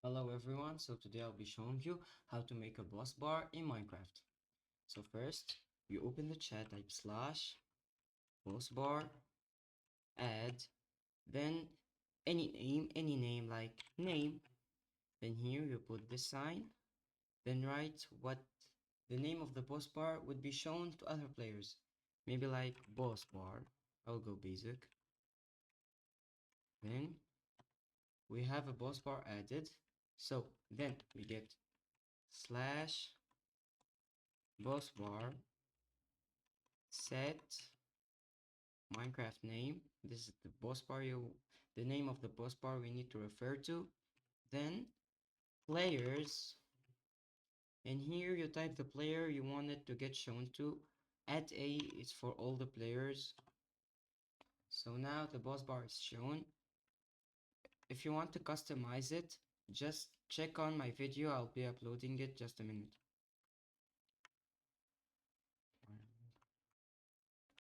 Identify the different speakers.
Speaker 1: Hello everyone, so today I'll be showing you how to make a boss bar in Minecraft. So first, you open the chat, type slash boss bar, add, then any name like name, then here you put the sign, then write what the name of the boss bar would be shown to other players. Maybe like boss bar, I'll go basic. Then we have a boss bar added, so then we get slash boss bar set Minecraft name. This is the name of the boss bar we need to refer to. Then players, and here you type the player you want it to get shown to. Add A is for all the players. So now the boss bar is shown. If you want to customize it, just check on my video. I'll be uploading it just a minute.